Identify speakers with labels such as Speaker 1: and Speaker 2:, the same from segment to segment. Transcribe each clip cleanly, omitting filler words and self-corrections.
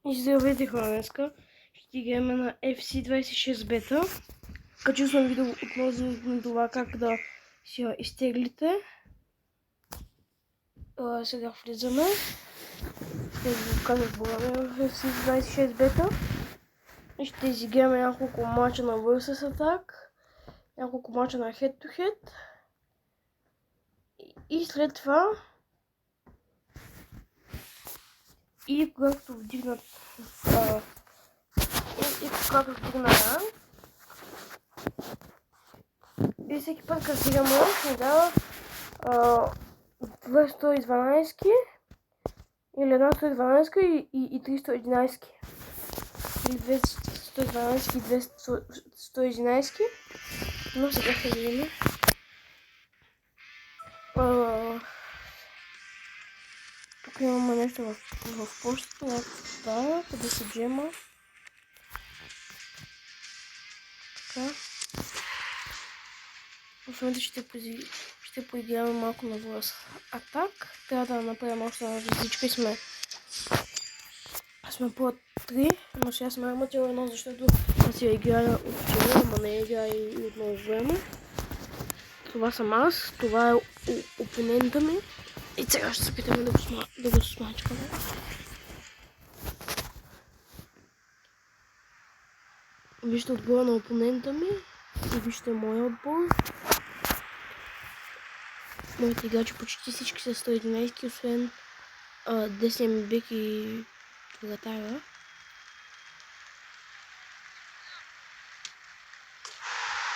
Speaker 1: И здравейте хора, днеска ще играем на FC26 бета. Качил съм видео относно това как да си я изтеглите. Сега влизаме. Ще ви покажа бораве в FC26 бета. И ще изиграме няколко мача на Versus Attack, няколко мача на Head to Head. И след това и когато вдигнат когато вдигна ран, и всеки път като вдигам ран ми дава 212 или една 112 и 311. Или 212 и 211. Но сега ще видим. Тук имаме нещо в почтата, някакво това, къде се джема. Така. В момента ще поиграме малко на Versus Attack. Трябва да направим още една различка и сме по 3, но сега сме арматил 1, защото аз я играя от вчера, ама не играя и от много време. Това съм аз, това е опонента ми и сега ще се опитаме да го смачкаме. Вижте отбора на опонента ми и вижте моя отбор. Моите играчи почти всички са 111, освен десния ми бек и вратаря.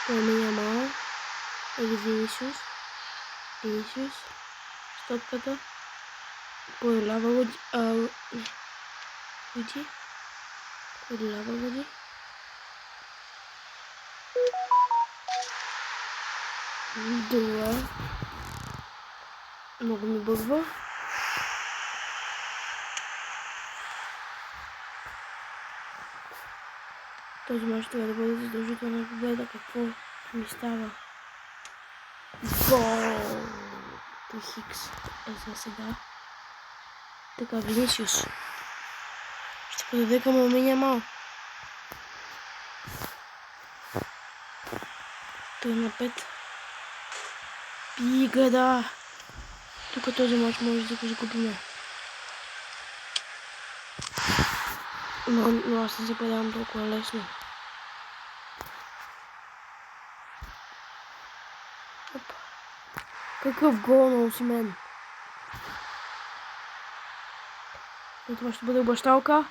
Speaker 1: Ламин Ямал или Винисиус, стопката, Лава Луди, Лава Луди. Добре. Много ми бърва. Този мач трябва да бъде задължителна победа. Какво ми става? Гол! При Хикс е за сега. Така, Винисиус. Ще подаде към Ламин Ямал. 3 на 5. Пига, да! Тук този мач може да го загубим. Но аз не се предавам толкова лесно. Какъв гол на Осимен! И това ще бъде обащалка.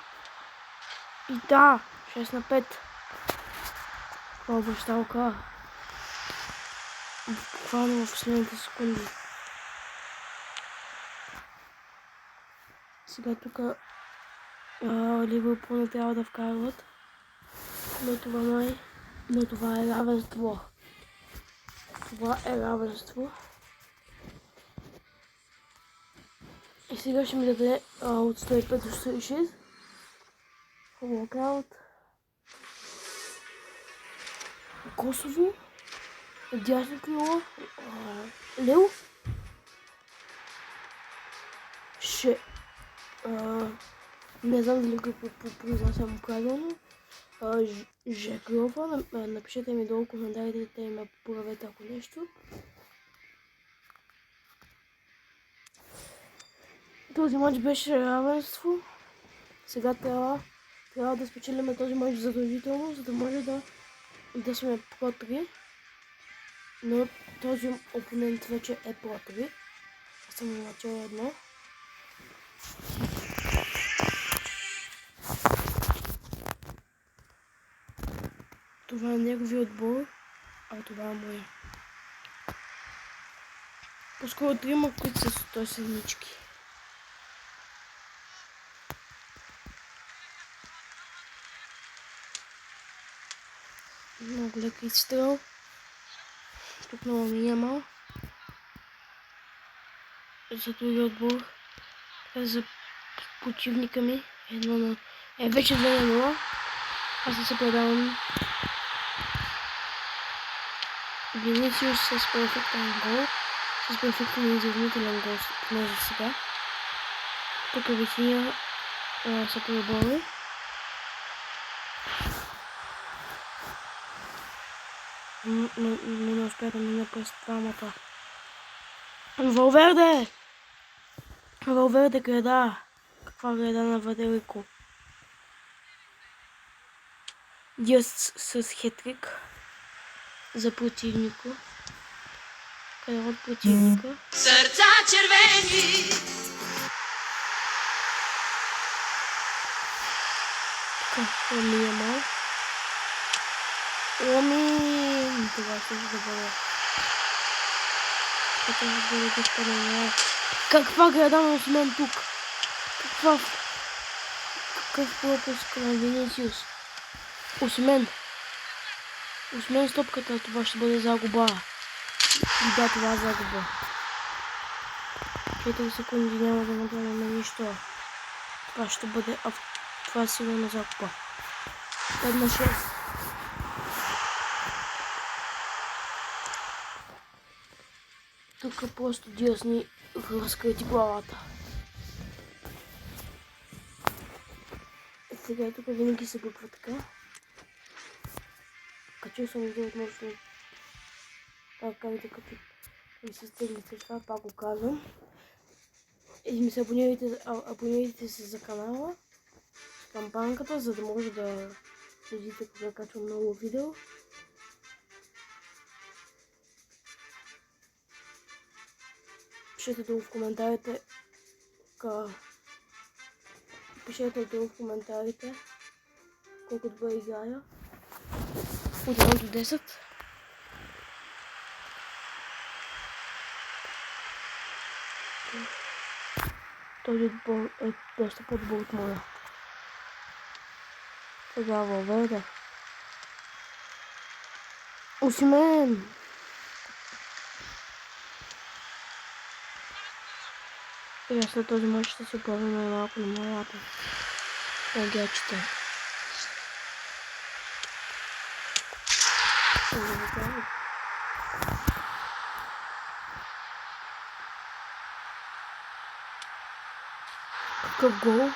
Speaker 1: И да! 6 на 5. Това обащалка. Буквално в последните секунди. Сега тук Ливърпул не трябва да вкарват. Но това е равенство. Това е равенство. И сега ще ми даде от 105 до 106. Локаут. Косово. Дясно крило. Лео. Не знам дали го произнасям правилно. Жекрова. Напишете ми долу коментарите, те ме поправете ако нещо. Този матч беше равенство. Сега трябва да спечелим този матч задължително, за да може да сме по 3. Но този опонент вече е по 3. Аз съм начало 1. Това е неговия отбор, а това е моя. По-скоро 3, които са 100 седмички. Много лек изстрел. Тук много ми няма. За другия отбор. За противника ми. Вече 2 на 0. Аз не се предавам. Винисиус с перфектен гол. С перфектен изравнителен гол. Не за сега. Тук Вихия се пребори. Не успя да мине през двамата. Валверде! Валверде греда. Каква греда на Ваделико? Диас с хетрик за противника. Къде от противника?
Speaker 2: Сърца червени!
Speaker 1: Така, Лами Ямал. Лами! Това ще да бъде. Това ще бъде господа. Каква града на Осмен тук? Какъв пропуск на Винисиус? Осмен стопката, това ще бъде загуба. И да, това е загуба. 4 секунди няма да направим нищо. Това ще бъде това е сигурна загуба. 5-6. Тук просто Диас ни разкрити главата. Сега тук винаги се буква така. Качил съм видео от може да кажете като ми се стегнете това, пак го казвам. И ми се абонирайте се за канала, с кампанката, за да може да следите кога качвам много видео. Пишете долу в коментарите колко добре играя. От 1 до 10. Този отбор е доста по-добър от моя. Сега Валверде. Осимен! Сега след този мач ще се правим малко на малата. Гечите. Какъв гол?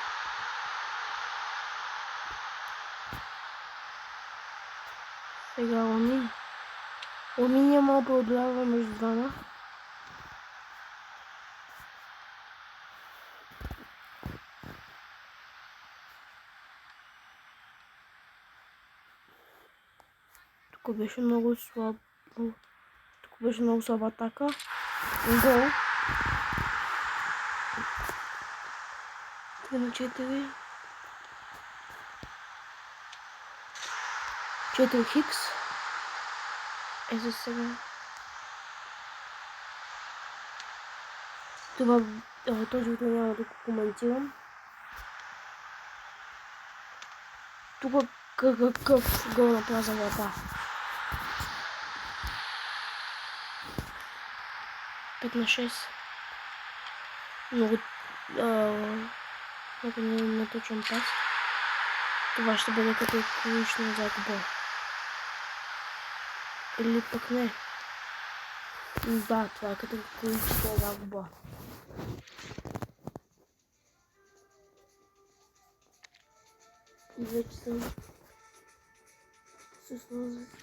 Speaker 1: Сега Ламин. Ламин няма преодолява между двама. Тук беше много слаба атака. Гол. 3-4. 4 хикс. За сега. Това този видео няма да го коментирам. Тук какъв гол на праза врата. 5-6. Много неточен пас. Това ще бъде като клинична загуба. Или пък не. Да, това е като клинична загуба. И вече съм с нозите.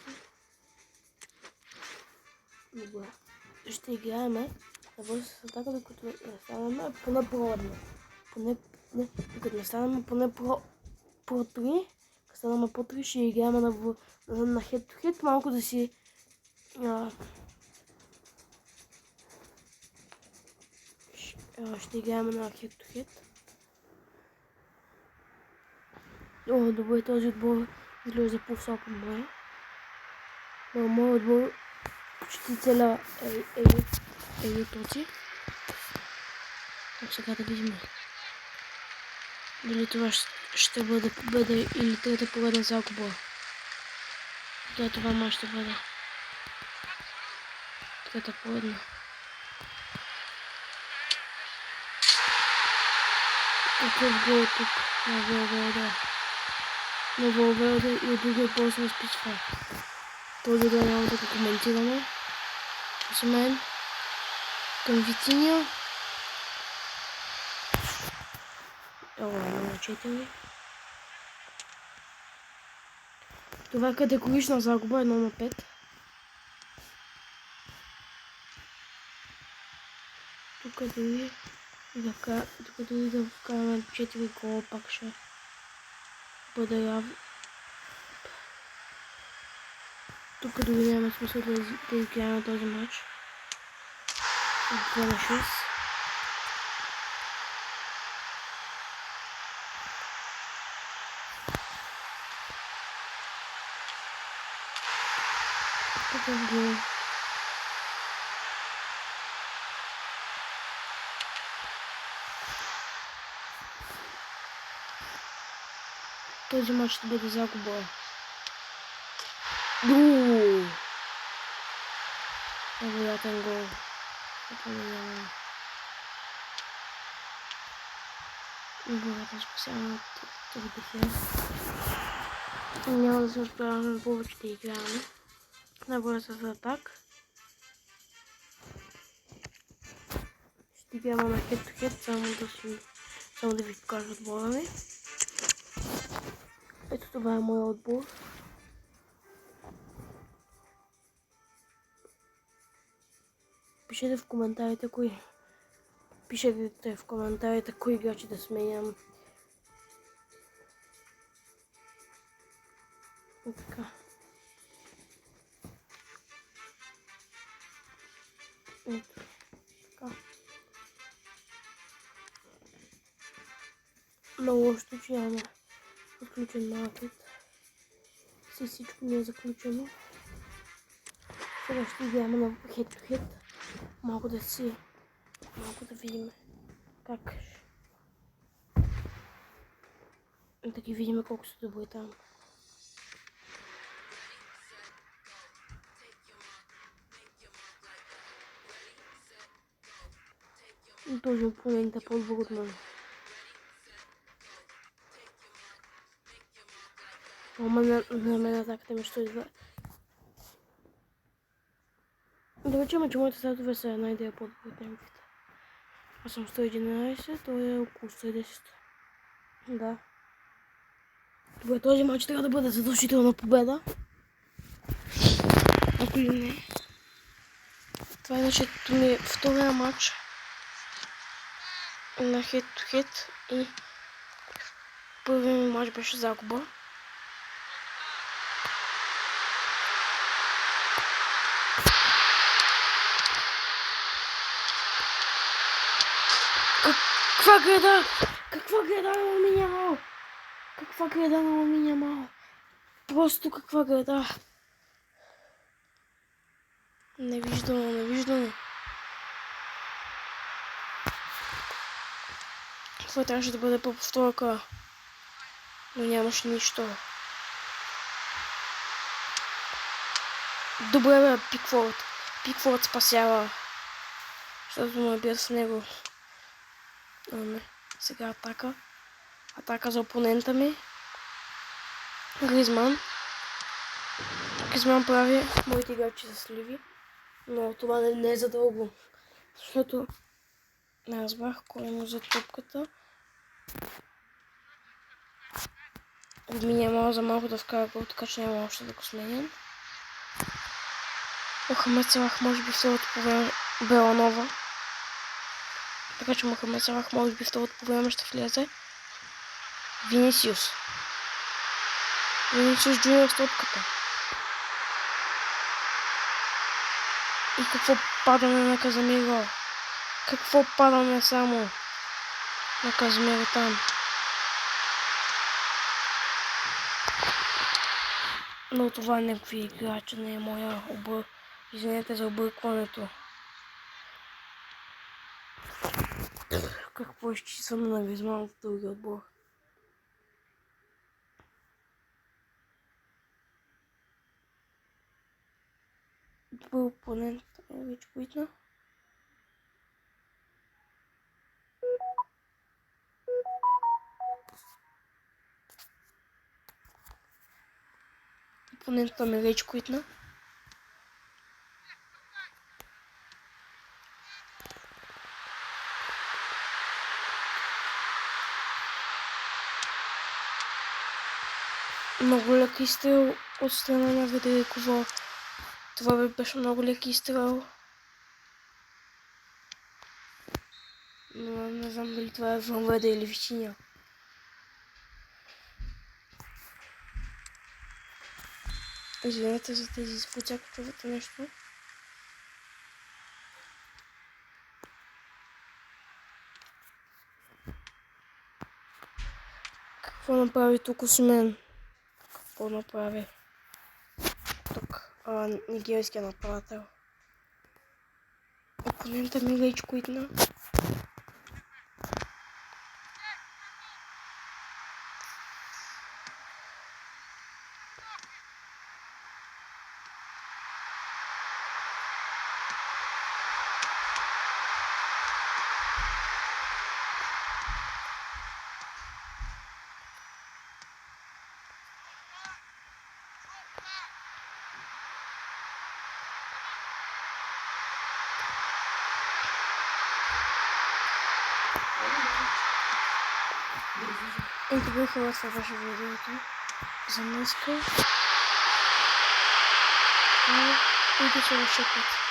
Speaker 1: Добре. Ще играеме да бъде с атака, докато не станаме поне проводно. Докато не станаме поне про 3, като станаме по 3, ще играеме на хед-то-хед, малко да си ще играеме на хед-то-хед. О, добре, този отбор изглежда по-слаб от моя. Но моят отбор почти цела е тоци. Сега да видим дали това ще бъде или трета поредна загуба. Да, това може да бъде трета поредна. Какъв гол тук на Валверде. На Валверде и от другия пол се разписва. Този да няма да го коментираме. Осмен към Витиния. Ево, 1-4. Това е категорична загуба, 1-5. Тук дори да вкараме 4 гола, пак ще бъде явно. Тук дори няма смисъл да изиграем този матч. 2-6. Тук го... Този матч ще бъде загуба. Невероятен гол. Невероятно спасяване от Дехе. Няма да се успяваме повече да играем. Набора с атак. Ще играем на хед-то-хед, само да ви покажа отбора ми. Ето това е моят отбор. Пишете в коментарите кои играчи да сменям. И така. Ето. Така. Много лошо, че няма отключен маркет. Всичко ми е заключено. Сега ще играем на хед-то-хед. Малко да видим как. Да ги видим колко са добри там. Този опонент е по-добър от мен. На мен атаката ми ще идва. Да речем, че моите статове са една идея по-добър от неговите. Аз съм 111, той е около 110. Да. Добре, този матч трябва да бъде задължителна победа. Ако ли не. Това е началото ми втория матч на хед-то-хед и първият ми матч беше загуба. Каква греда? Каква греда на Ламин Ямал? Каква греда на Ламин Ямал? Просто каква греда? Невиждано. Това трябваше да бъде по повторка, но нямаше нищо. Добре бе, Пикфорд. Пикфорд спасява. Защото ме бия с него. Сега атака. Атака за опонента ми. Гризман. Гризман прави моите играчи за сливи. Но това не е за дълго. Защото не разбрах кой му за топката. Няма за малко да вкара гол, така че няма още да го сменям. Мохамед Салах може би второто по време Беланова. Така че Мохамед Салах може би второто по време ще влезе. Винисиус Джуниор с топката. И какво падане на Каземиро. Какво падане само на Каземиро там. Но това не е играча, не е моя обър. Извинете за объркването. Какво е изчистване на Гризман в другия отбор? Добър опонент е вече квитна. Опонентът ми вече квитна. много леки изстрел от страна на Ведерикова. Това беше много леки изстрел. Но не знам дали това е вънведа или Витиня. Извинете за тези звуци, ако чувате нещо. Какво направи тук Осмен? Какво направи? Тук нигерийския нападател. Опонента ми вече куитна. И добре, хора, това беше видеото за днеска. И до следващия път.